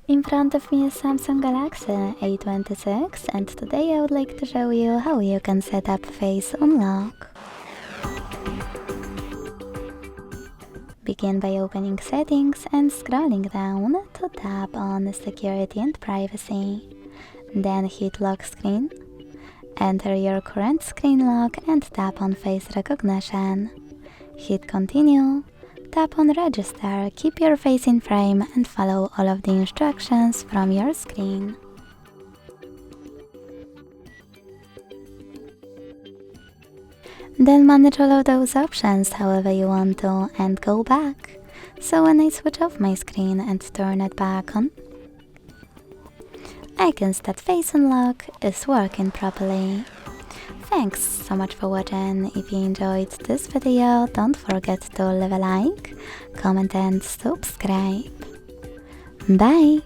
In front of me is Samsung Galaxy A26 and today I would like to show you how you can set up face unlock. Begin by opening settings and scrolling down to tap on security and privacy. Then hit lock screen. Enter your current screen lock and tap on face recognition. Hit continue. Tap on register, keep your face in frame and follow all of the instructions from your screen. Then manage all of those options however you want to and go back. So when I switch off my screen and turn it back on, I can see that face unlock is working properly. Thanks so much for watching. If you enjoyed this video, don't forget to leave a like, comment and subscribe. Bye!